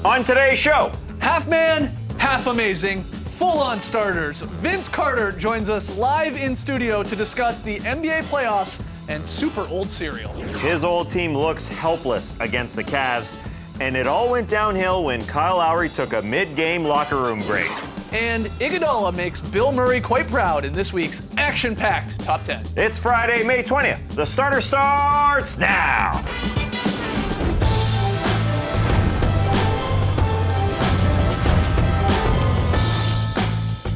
On today's show, Half man, half amazing, full-on starters. Vince Carter joins us live in studio to discuss the NBA playoffs and super old cereal. his old team looks helpless against the Cavs, and it all went downhill when Kyle Lowry took a mid-game locker room break. And Iguodala makes Bill Murray quite proud in this week's action-packed Top 10. It's Friday, May 20th. The starter starts now.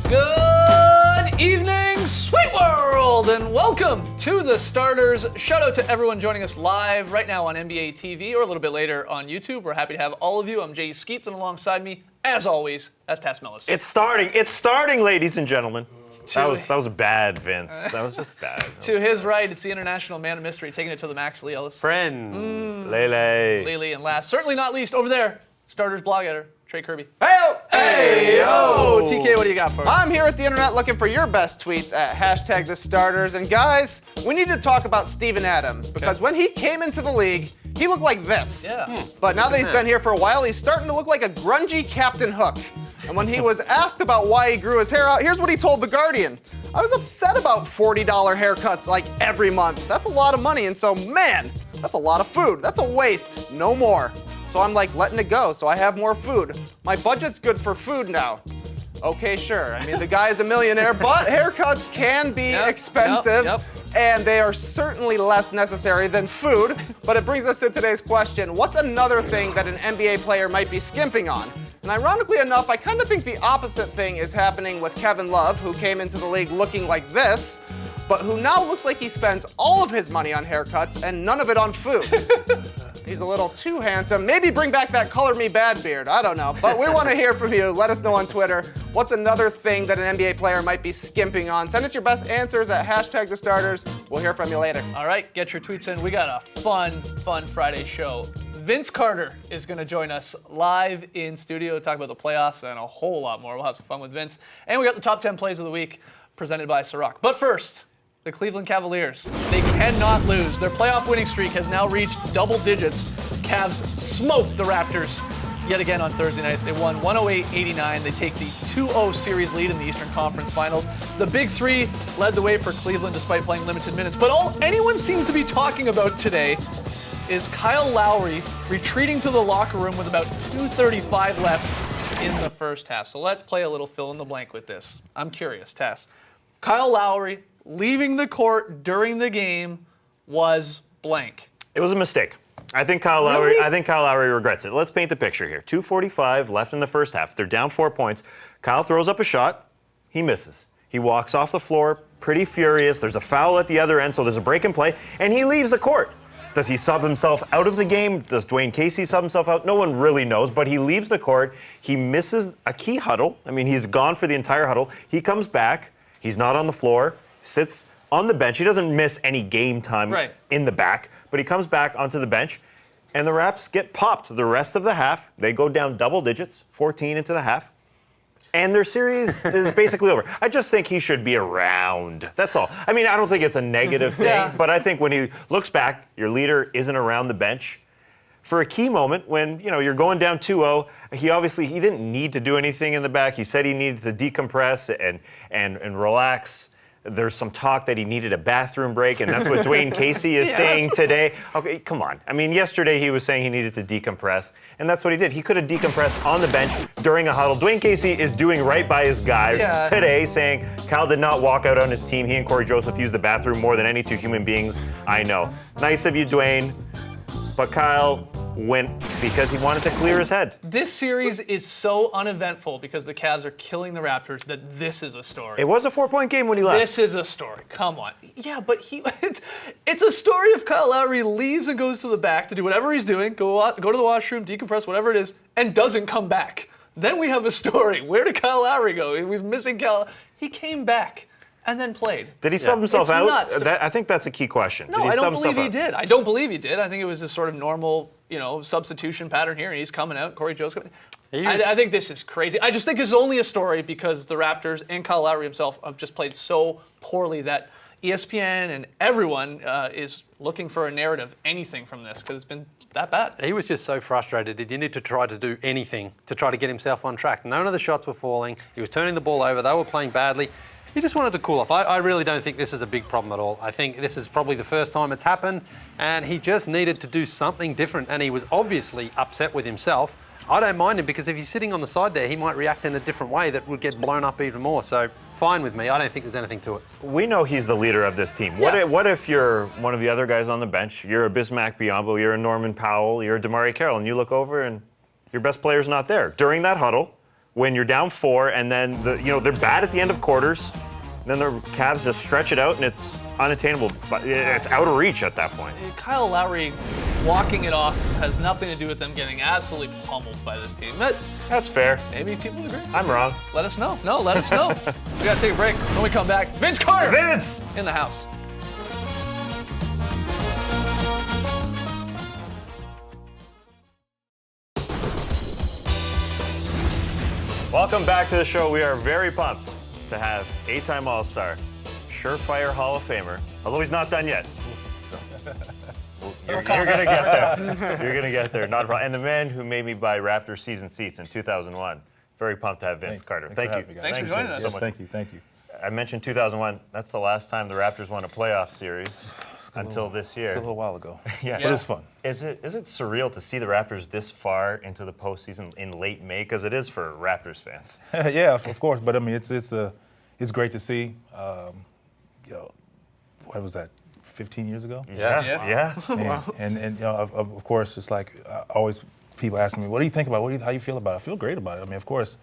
Good evening, sweet world, and welcome to the starters. Shout out to everyone joining us live right now on NBA TV or a little bit later on YouTube. We're happy to have all of you. I'm Jay Skeets, and alongside me, as always, that's Tass Mellis. It's starting, ladies and gentlemen. That was bad, Vince. That was just bad. To his right, it's the international man of mystery, taking it to the max, Lee Ellis. Friends. Lele. Lele, and last, certainly not least, over there, starters blog editor, Trey Kirby. Hey, Oh, TK, what do you got for us? I'm here at the internet looking for your best tweets at #TheStarters. And guys, we need to talk about Steven Adams because when he came into the league, he looked like this. Yeah. But now that he's been here for a while, he's starting to look like a grungy Captain Hook. And when he was asked about why he grew his hair out, here's what he told The Guardian. I was upset about $40 haircuts like every month. That's a lot of money, and so, man, that's a lot of food. That's a waste. No more. So I'm like letting it go, so I have more food. My budget's good for food now. Okay, sure. I mean, the guy is a millionaire, but haircuts can be expensive. Yep. And they are certainly less necessary than food. But it brings us to today's question. What's another thing that an NBA player might be skimping on? And ironically enough, I kind of think the opposite thing is happening with Kevin Love, who came into the league looking like this, but who now looks like he spends all of his money on haircuts and none of it on food. He's a little too handsome. Maybe bring back that color me bad beard. I don't know. But we want to hear from you. Let us know on Twitter. What's another thing that an NBA player might be skimping on? Send us your best answers at #TheStarters. We'll hear from you later. All right, get your tweets in. We got a fun Friday show. Vince Carter is going to join us live in studio to talk about the playoffs and a whole lot more. We'll have some fun with Vince. And we got the top 10 plays of the week presented by Ciroc. But first, the Cleveland Cavaliers. They cannot lose. Their playoff winning streak has now reached double digits. Cavs smoked the Raptors yet again on Thursday night. They won 108-89. They take the 2-0 series lead in the Eastern Conference Finals. The Big Three led the way for Cleveland despite playing limited minutes. But all anyone seems to be talking about today is Kyle Lowry retreating to the locker room with about 2:35 left in the first half. So let's play a little fill in the blank with this. I'm curious, Tess. Kyle Lowry leaving the court during the game was blank. It was a mistake. I think Kyle Lowry regrets it. Let's paint the picture here. 2:45 left in the first half. They're down 4 points. Kyle throws up a shot. He misses. He walks off the floor pretty furious. There's a foul at the other end, so there's a break in play, and he leaves the court. Does he sub himself out of the game? Does Dwayne Casey sub himself out? No one really knows, but he leaves the court. He misses a key huddle. I mean, he's gone for the entire huddle. He comes back. He's not on the floor. Sits on the bench. He doesn't miss any game time in the back, but he comes back onto the bench, and the Raps get popped the rest of the half. They go down double digits, 14 into the half, and their series is basically over. I just think he should be around. That's all. I mean, I don't think it's a negative thing, but I think when he looks back, your leader isn't around the bench for a key moment when, you know, you're going down 2-0. He didn't need to do anything in the back. He said he needed to decompress and relax. There's some talk that he needed a bathroom break, and that's what Dwayne Casey is saying today. Okay, come on. I mean, yesterday he was saying he needed to decompress, and that's what he did. He could have decompressed on the bench during a huddle. Dwayne Casey is doing right by his guy today, saying Kyle did not walk out on his team. He and Corey Joseph used the bathroom more than any two human beings I know. Nice of you, Dwayne, but Kyle went because he wanted to clear his head. This series is so uneventful because the Cavs are killing the Raptors that this is a story. It was a 4-point game when he left. This is a story. Come on. Yeah, but it's a story of Kyle Lowry leaves and goes to the back to do whatever he's doing, go to the washroom, decompress, whatever it is, and doesn't come back. Then we have a story. Where did Kyle Lowry go? We're missing Kyle. He came back and then played. Did he sub himself out? Nuts. I think that's a key question. No, I don't believe he did. I don't believe he did. I think it was a sort of normal, substitution pattern here, and he's coming out. Corey Joseph. I think this is crazy. I just think it's only a story because the Raptors and Kyle Lowry himself have just played so poorly that ESPN and everyone is looking for a narrative, anything from this, because it's been that bad. He was just so frustrated. He didn't to try to do anything to try to get himself on track. None of the shots were falling. He was turning the ball over. They were playing badly. He just wanted to cool off. I really don't think this is a big problem at all. I think this is probably the first time it's happened, and he just needed to do something different, and he was obviously upset with himself. I don't mind him because if he's sitting on the side there, he might react in a different way that would get blown up even more. So fine with me. I don't think there's anything to it. We know he's the leader of this team. What if you're one of the other guys on the bench? You're a Bismack Biyombo, you're a Norman Powell, you're a Damari Carroll, and you look over and your best player's not there. During that huddle, when you're down 4 and then they're bad at the end of quarters, then the Cavs just stretch it out and it's unattainable. But it's out of reach at that point. Kyle Lowry walking it off has nothing to do with them getting absolutely pummeled by this team. But That's fair. maybe people agree. I'm wrong. Let us know. No, let us know. We got to take a break. When we come back, Vince Carter Vince! in the house. Welcome back to the show. We are very pumped to have 8-time All-Star, surefire Hall of Famer, although he's not done yet. You're going to get there. You're going to get there. Not a problem. And the man who made me buy Raptors season seats in 2001. Very pumped to have Vince Carter. Thank you. Thanks for joining us. so much. Thank you. I mentioned 2001. That's the last time the Raptors won a playoff series until this year. A little while ago. Yeah. But it's fun. Is it surreal to see the Raptors this far into the postseason in late May? Because it is for Raptors fans. Yeah, of course. But I mean, it's great to see. What was that? 15 years ago? Yeah. Man. And of course, it's like always people ask me, what do you think about it? How you feel about it? I feel great about it. I mean, of course,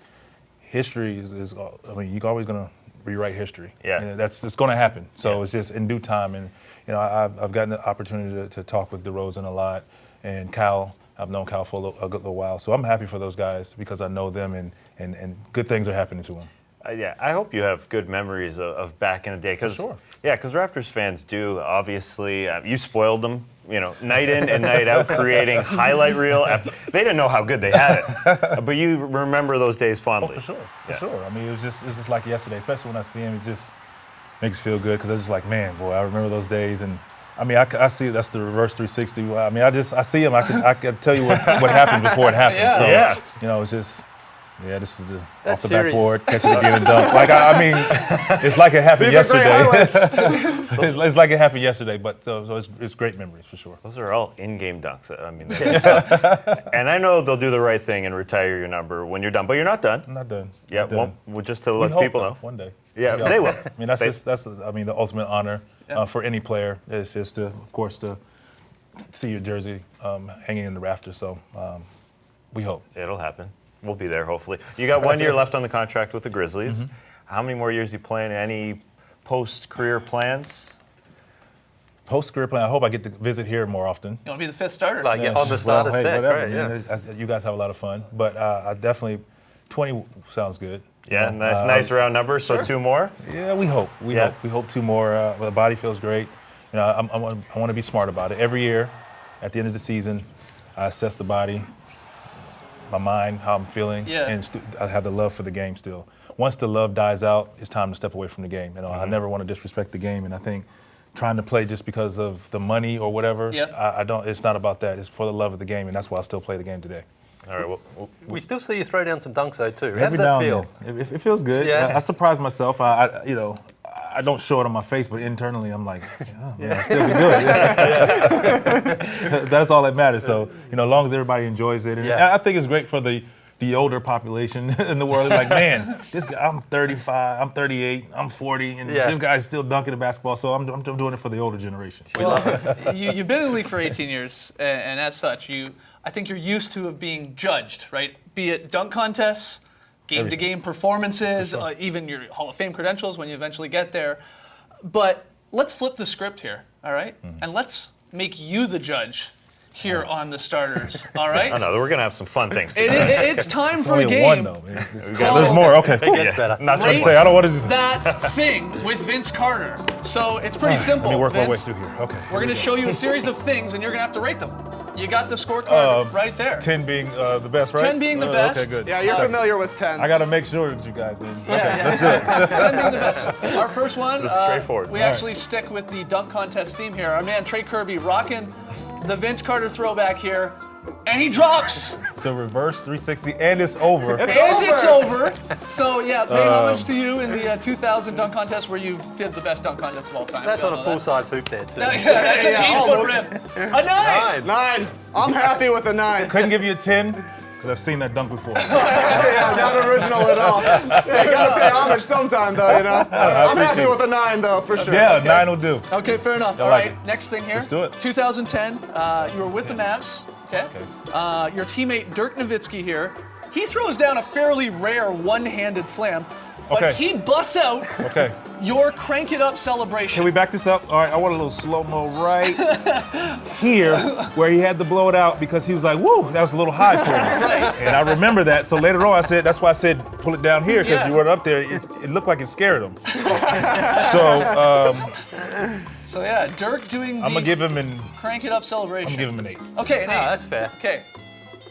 history is you're always going to rewrite history. Yeah. And it's going to happen. So it's just in due time. And, I've gotten the opportunity to talk with DeRozan a lot and Kyle. I've known Kyle for a little while. So I'm happy for those guys because I know them and good things are happening to them. Yeah, I hope you have good memories of back in the day. Cause, sure. Yeah, because Raptors fans do, obviously. You spoiled them, night in and night out, creating highlight reel. They didn't know how good they had it. But you remember those days fondly. Oh, for sure. I mean, it's just like yesterday, especially when I see him. It just makes me feel good because I was just like, man, boy, I remember those days. And I mean, I see that's the reverse 360. I mean, I see him. I can tell you what happens before it happens. Yeah. So, it's just. Yeah, this is off the series. backboard, catch it again and dunk. Like I mean, it's like it happened yesterday. It's like it happened yesterday, but so it's great memories for sure. Those are all in-game dunks. I mean, and I know they'll do the right thing and retire your number when you're done, but you're not done. I'm not done. Yeah, Not done. well, just to We let hope, people though, know. one day. Yeah, they will. I mean, that's the ultimate honor for any player. It's just of course, to see your jersey hanging in the rafters. So we hope. It'll happen. We'll be there, hopefully. You got 1 year left on the contract with the Grizzlies. Mm-hmm. How many more years are you playing? Any post-career plans? Post-career plan, I hope I get to visit here more often. You want to be the 5th starter? Like on the starter hey, set, whatever, great, man. You guys have a lot of fun. But I definitely, 20 sounds good. Yeah, nice round number, so 2 more? Yeah, we hope. We hope 2 more. The body feels great. I want to be smart about it. Every year, at the end of the season, I assess the body, my mind, how I'm feeling, and I have the love for the game still. Once the love dies out, it's time to step away from the game. I never want to disrespect the game, and I think trying to play just because of the money or whatever, I don't. It's not about that. It's for the love of the game, and that's why I still play the game today. All right. We still see you throw down some dunks though too. How does Every that now feel? and then. It feels good. Yeah. I surprise myself. I don't show it on my face, but internally I'm like, man, I still be good. That's all that matters. So, as long as everybody enjoys it. And I think it's great for the older population in the world. They're like, man, this guy, I'm 35, I'm 38, I'm 40, and this guy's still dunking the basketball. So I'm doing it for the older generation. Well, you've been in the league for 18 years, and as such, I think you're used to being judged, right? Be it dunk contests, game-to-game performances, even your Hall of Fame credentials when you eventually get there. But let's flip the script here, all right? And let's make you the judge here on the starters, all right? Oh, no, we're going to have some fun things. It's time for a Only game. one, though, man. called There's more. Okay. It gets better. Not Rate just say, I don't want to just. that thing with Vince Carter. So it's pretty simple, Let me work my way Vince. through here. Okay. We're going to show you a series of things, and you're going to have to rate them. You got the scorecard right there. 10 being the best, right? 10 being the best. Okay, good. Yeah, you're familiar with 10. I got to make sure with you guys, man. Yeah, Okay, yeah. let's do it. 10 being the best. Our first one, This is straightforward. we All actually stick with the dunk contest theme here. Our man Trey Kirby rocking the Vince Carter throwback here, and he drops. The reverse 360, and it's over. And it's over. So yeah, paying homage to you in the 2000 dunk contest where you did the best dunk contest of all time. That's We on all a know that. full-size hoop there, too. Yeah, that's an 8-foot rim. A 9. 9. I'm happy with a 9. Couldn't give you a 10 because I've seen that dunk before. Yeah, not original at all. Yeah, you gotta pay homage sometime, though, you know? I'm happy with a 9, though, for sure. Yeah, 9 will do. Okay, fair enough. All like right, it. next thing here. Let's do it. 2010, you were with the Mavs. Okay. Your teammate Dirk Nowitzki here. He throws down a fairly rare one-handed slam, but Okay. he busts out Okay. your crank it up celebration. Can we back this up? All right, I want a little slow-mo right here where he had to blow it out because he was like, woo, that was a little high for me. Right. And I remember that. So later on, that's why I said pull it down here because Yeah. you weren't up there. It looked like it scared him. So yeah, Dirk doing the I'm going to give him crank it up celebration. I'm gonna give him an 8. Okay, an 8. Ah, that's fair. Okay.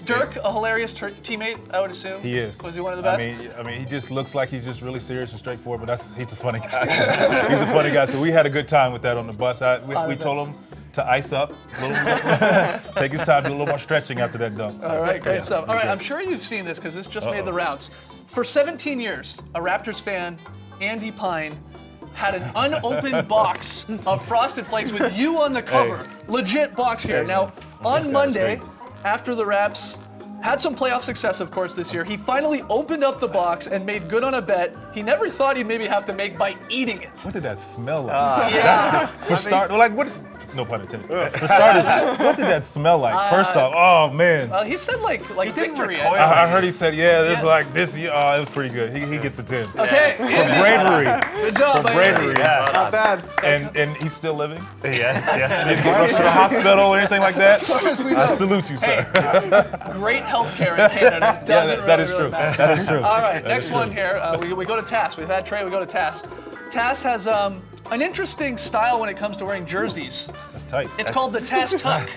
Dirk, a hilarious teammate, I would assume. He is. Was he one of the best? I mean, he just looks like he's just really serious and straightforward, but he's a funny guy. He's a funny guy. So we had a good time with that on the bus. We told him to ice up a little bit, take his time, do a little more stretching after that dunk. So, All right, great yeah, stuff. it All was right, good. I'm sure you've seen this because this just made the rounds. For 17 years, a Raptors fan, Andy Pine, had an unopened box of Frosted Flakes with you on the cover. Hey. Legit box here. Hey, Now, man. This on guy's Monday, crazy. after the Raps had some playoff success, of course, this year, he finally opened up the box and made good on a bet he never thought he'd maybe have to make by eating it. What did that smell like? Yeah. For start, like what? No pun intended. For starters, what did that smell like? First off, oh man. He said like victory. I heard he said, yeah, this like this. It was pretty good. He gets a 10. Okay, For bravery. good job, For buddy. bravery. Not bad. And he's still living. Yes, yes. Didn't get rushed to the hospital or anything like that. As far as we know. I salute you, sir. Great healthcare in Canada. Doesn't that really, is really true. matter. That is true. All right, That next is one true. here. We go to Tass. We've had Trey, we go to Tass. Tass has an interesting style when it comes to wearing jerseys. That's tight. It's called the Tass Tuck.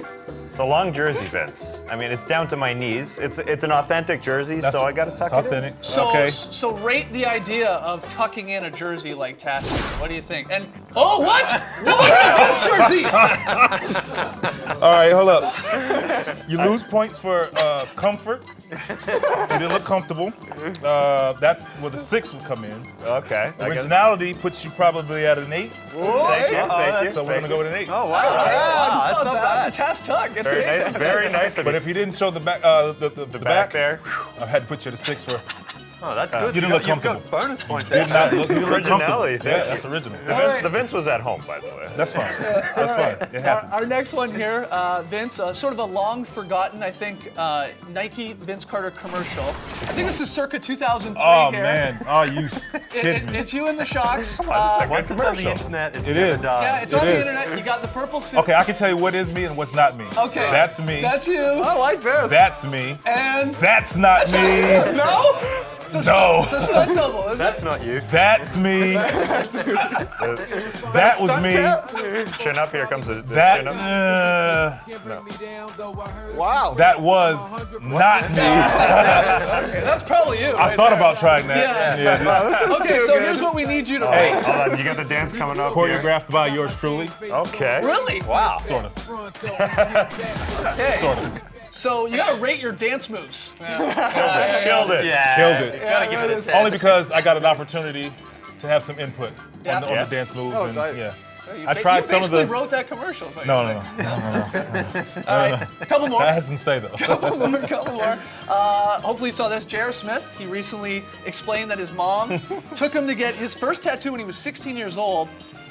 It's a long jersey, Vince. I mean, it's down to my knees. It's an authentic jersey, so I gotta tuck It's it in. authentic. So, Okay. so rate the idea of tucking in a jersey like Tass. What do you think? And oh, what? That wasn't a Vince jersey. All right, hold up. You lose points for comfort. You didn't look comfortable. That's where the 6 would come in. Okay. I got it. Originality puts you probably at an 8. Thank you. Thank you. So we're gonna go with an 8. Oh, wow. That's not bad. Tass Tuck. It's Very nice. Very nice of But you. if you didn't show the back, the Back there. I had to put you at a 6 for. Oh, that's good. You didn't look You've got comfortable. bonus points Did there. not look. You didn't look comfortable. Originality, Yeah, thank that's original. right. The Vince was at home, by the way. That's fine. That's fine. It happens. Our next one here, Vince, sort of a long forgotten, I think, Nike Vince Carter commercial. I think this is circa 2003 Oh here. man. Oh, you kidding me? It's you in the Shocks. Once it's on the commercial. internet, it It never is. dies. Yeah, it's It on the is. internet. You got the purple suit. Okay, I can tell you what is me and what's not me. Okay. That's me. That's you. I like this. That's me. And That's not me. no? No. It's a stunt double, is That's not you. That's me. That was me. Chin up, here comes the That. chin up. Wow. That was not me. Okay, that's probably you. I thought about trying that. Yeah. Okay, so here's what we need you to Hey. make. Hold on, you got the dance coming up here. Choreographed by yours truly. Okay. Really? Wow. Sort of. Okay. Sort of. So you gotta rate your dance moves. Killed it. Killed it. Gotta give it a 10. Only because I got an opportunity to have some input Yeah. on the dance moves. Oh, And, nice. yeah. You I tried some of basically the. wrote that commercial. is what No, you're no, saying. no. All right, a couple more. I had some say though. couple more. Hopefully you saw this. J.R. Smith, he recently explained that his mom took him to get his first tattoo when he was 16 years old.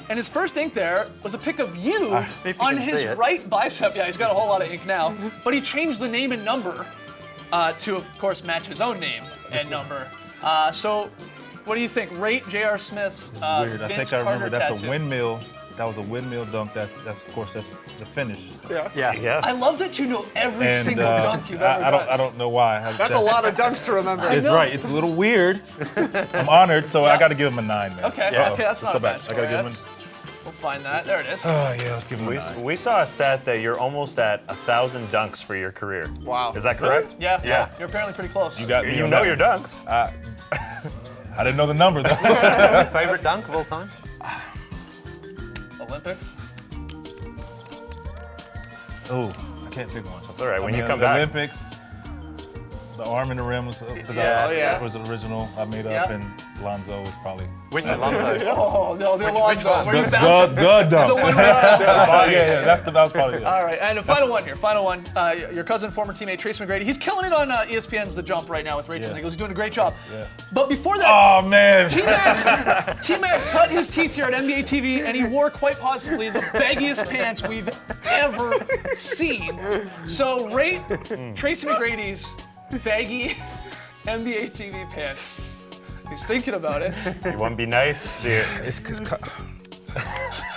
And his first ink there was a pic of you If you on can his see it. right bicep. Yeah, he's got a whole lot of ink now. But he changed the name and number to, of course, match his own name and number. So what do you think? Rate J.R. Smith's Weird. I Vince think I remember Carter that's tattoo. a windmill. That was a windmill dunk. That's of course that's the finish. Yeah. Yeah. I love that you know every And single dunk you've ever done. I don't know why. That's a lot of dunks to remember. It's know. right. It's a little weird. I'm honored, so I got to give him a 9, man. Okay, Yeah. okay, that's Let's not go a back. bad I got to give him. score. find that. There it is. Oh, yeah, let's give him a 9. We saw a stat that you're almost at 1,000 dunks for your career. Wow. Is that correct? Yeah. Yeah. You're apparently pretty close. You got me You on know that your one. dunks. I didn't know the number, though. Favorite dunk of all time? Olympics. Oh, I can't pick one. That's all right. When I you mean, come the back. Olympics, the arm in the rim was Yeah, yeah. was the original I made Yeah. up, and Lonzo was probably Which Alonso? Oh, no, the Alonso. Where you the bouncing? dunk. The one where you bouncing. Yeah, that was probably it. All right, and the final one here. Final one. Your cousin, former teammate Trace McGrady. He's killing it on ESPN's The Jump right now with Rachel Yeah. Nichols. He's doing a great job. Yeah. But before that, Oh man. T-Mac cut his teeth here at NBA TV, and he wore quite possibly the baggiest pants we've ever seen. So rate Tracy McGrady's baggy NBA TV pants. He's thinking about it. You want to be nice? It's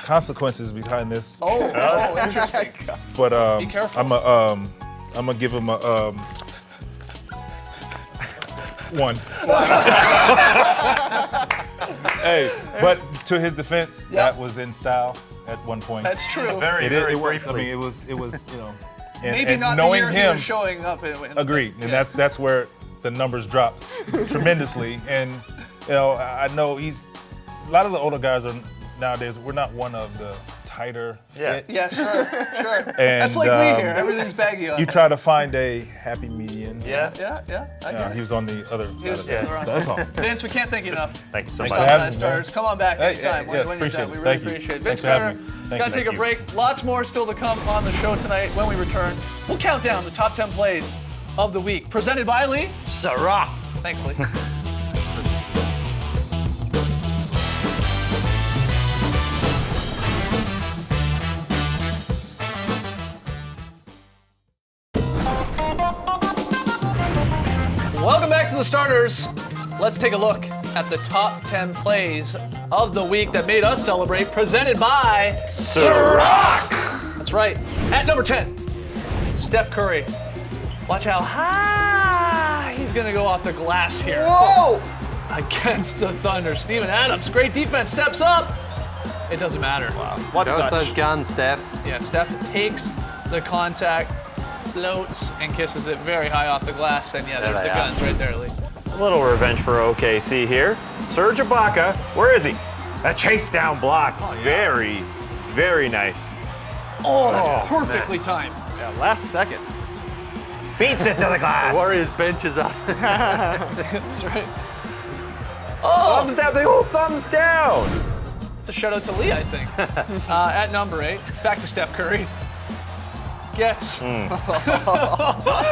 consequences behind this, Oh, interesting. but Be careful. I'm gonna give him a 1. Hey, but to his defense, that was in style at one point. That's true. Very, It very was. I briefly. mean, it was. You know, and, Maybe and not the knowing year he him. was showing up in. Agreed, and Yeah. that's where the numbers dropped tremendously. And you know, I know he's a lot of the older guys are nowadays. We're not one of the tighter Yeah. fit. Yeah, sure. And, That's like me here. Everything's baggy on You me. try to find a happy median. Yeah. Yeah. I get it. He was on the other side was of the that. other one. That's all. Vince, we can't thank you enough. Thank you so Thanks much. for Southside having me, Stars. man. Come on back Hey, anytime yeah, when you're appreciate done. it. We really Thank you. appreciate it. Thanks Vince for having Carter, me. Thank gotta you. take a Thank you. break. Lots more still to come on the show tonight. When we return, we'll count down the top 10 plays of the week. Presented by Lee. Sarah. Thanks, Lee. Welcome back to the starters. Let's take a look at the top 10 plays of the week that made us celebrate, presented by Ciroc. That's right. At number 10, Steph Curry. Watch how high he's going to go off the glass here. Whoa! Against the Thunder. Steven Adams, great defense, steps up. It doesn't matter. Wow. What Show us touch? those guns, Steph. Yeah, Steph takes the contact, floats, and kisses it very high off the glass. And yeah, there's There the they guns right there, Lee. A little revenge for OKC here. Serge Ibaka, where is he? A chase down block. Very, very nice. Oh, that's perfectly timed. Yeah, last second. Beats it to the glass. Warriors bench is up. That's right. Thumbs down. The whole thumbs down. It's a shout out to Lee, I think. At number 8, back to Steph Curry. Gets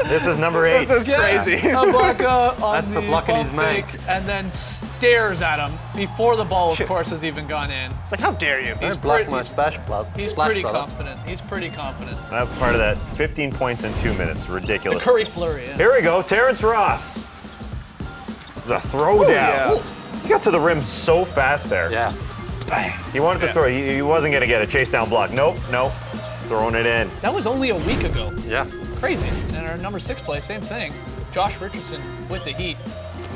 This is number 8. This is crazy. Ibaka on That's the for blocking bump his make. fake, and then stares at him before the ball, of course, has even gone in. It's like, how dare you? He's Block pretty, my splash blood. he's Splash pretty brother. confident. He's pretty confident. That's part of that. 15 points in 2 minutes. Ridiculous. Curry flurry. Yeah. Here we go. Terrence Ross. The throwdown. yeah. He got to the rim so fast there. Yeah. He wanted to throw. He wasn't going to get a chase down block. Nope. Throwing it in. That was only a week ago. Yeah. Crazy. And our number 6 play, same thing. Josh Richardson with the Heat.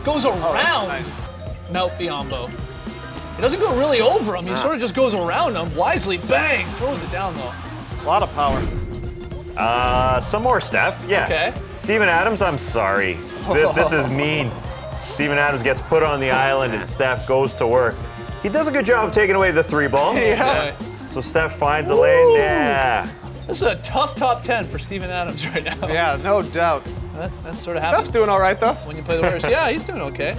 Goes around Melt Biombo. He doesn't go really over him. He sort of just goes around him. Wisely, bang, throws it down though. A lot of power. Some more Steph. Yeah. Okay. Steven Adams, I'm sorry. This is mean. Steven Adams gets put on the island and Steph goes to work. He does a good job of taking away the 3 ball. Okay. So Steph finds a lane. Yeah. This is a tough top 10 for Steven Adams right now. Yeah, no doubt. That sort of happens Steph's doing all right, though. when you play the Warriors. Yeah, he's doing okay.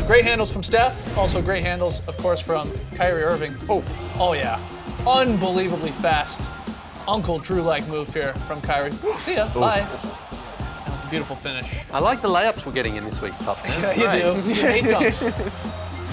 Great handles from Steph. Also great handles, of course, from Kyrie Irving. Oh yeah. Unbelievably fast. Uncle Drew-like move here from Kyrie. See ya. Bye. And beautiful finish. I like the layups we're getting in this week's top 10. Yeah, you do. You hate dunks.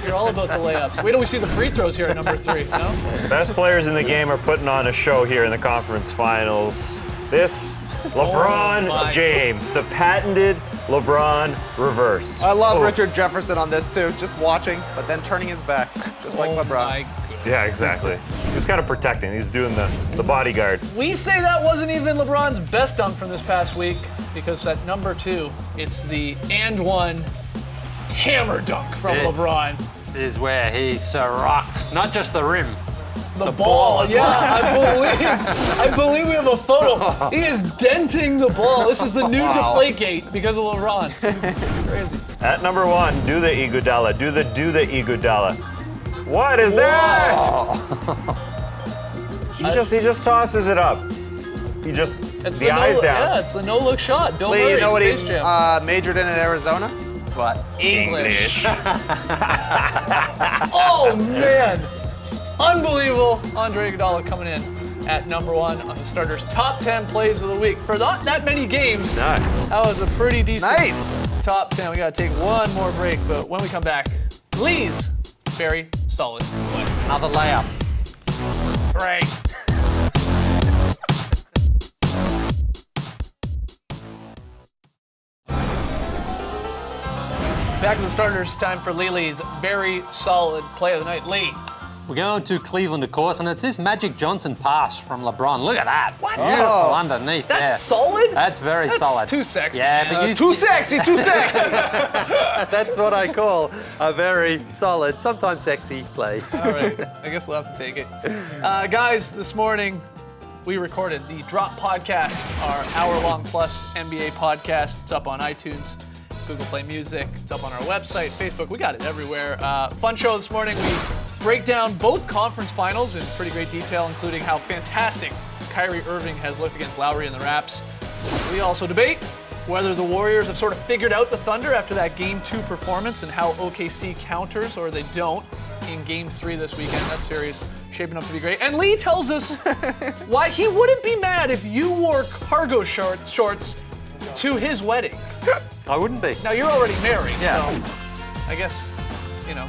You're all about the layups. Wait till we see the free throws here at number 3. No? Best players in the game are putting on a show here in the conference finals. This LeBron my. James, the patented LeBron reverse. I love Oh. Richard Jefferson on this, too. Just watching, but then turning his back, just like Oh LeBron. my goodness. Yeah, exactly. He's kind of protecting. He's doing the bodyguard. We say that wasn't even LeBron's best dunk from this past week because at number 2, it's the and one hammer dunk from Yeah. LeBron. Is where he's rocked. Not just the rim, The ball, as yeah, I believe we have a photo. He is denting the ball. This is the new Deflategate because of LeBron. Crazy. At number 1, do the Iguodala. Do the Iguodala. What is that? He just tosses it up. He just It's the eyes down. Yeah, it's the no-look shot. Bill Lee, Murray, you know what he Space Jam. majored in at Arizona? What? English. Oh man, unbelievable! Andre Iguodala coming in at number 1 on the starters' top 10 plays of the week. For not that many games, Nice. that was a pretty decent Nice. top 10. We got to take one more break, but when we come back, Lee's very solid play. Another layup. Great. Back to the starters, time for Lee's very solid play of the night. Lee. We're going to Cleveland, of course, and it's this Magic Johnson pass from LeBron. Look at that. What? Beautiful Oh. underneath That's there. solid? That's very solid. That's too sexy. Yeah, man. but you... Too sexy, too sexy. That's what I call a very solid, sometimes sexy play. All right, I guess we'll have to take it. Guys, this morning we recorded the Drop Podcast, our hour-long plus NBA podcast. It's up on iTunes, Google Play Music. It's up on our website, Facebook. We got it everywhere. Fun show this morning. We break down both conference finals in pretty great detail, including how fantastic Kyrie Irving has looked against Lowry and the Raps. We also debate whether the Warriors have sort of figured out the Thunder after that Game 2 performance and how OKC counters or they don't in Game 3 this weekend. That series shaping up to be great. And Lee tells us why he wouldn't be mad if you wore cargo shorts to his wedding. I wouldn't be. Now, you're already married, Yeah. so I guess, you know,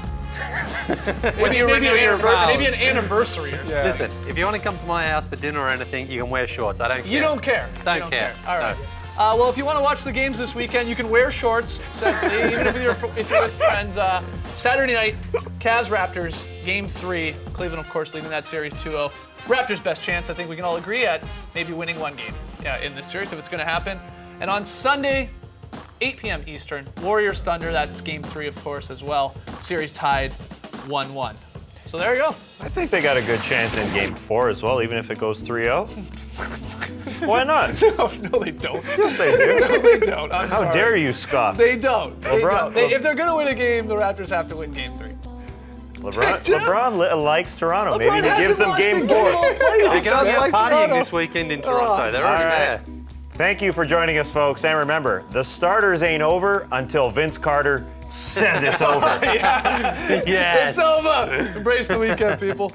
When you renew your vows. maybe an anniversary or something. Listen, if you want to come to my house for dinner or anything, you can wear shorts. I don't care. You don't care. Don't You don't care. All right. No. Well, if you want to watch the games this weekend, you can wear shorts, says Lee, even if you're with friends. Saturday night, Cavs Raptors, Game 3. Cleveland, of course, leading that series 2-0. Raptors' best chance, I think we can all agree, at maybe winning one game in this series if it's going to happen. And on Sunday, 8 p.m. Eastern, Warriors Thunder. That's Game 3, of course, as well. Series tied 1-1. So there you go. I think they got a good chance in Game 4 as well, even if it goes 3-0. Why not? No, they don't. Yes, they do. No, they don't. I'm How sorry. dare you scoff? They don't. They LeBron- don't. If they're going to win a game, the Raptors have to win Game 3. LeBron likes Toronto. Maybe he LeBron gives hasn't them lost a Game game 4. all playoffs, They're going to man. be partying Toronto. this weekend in Toronto. They're already All right. there. Thank you for joining us, folks. And remember, the starters ain't over until Vince Carter says it's over. Yes. It's over. Embrace the weekend, people.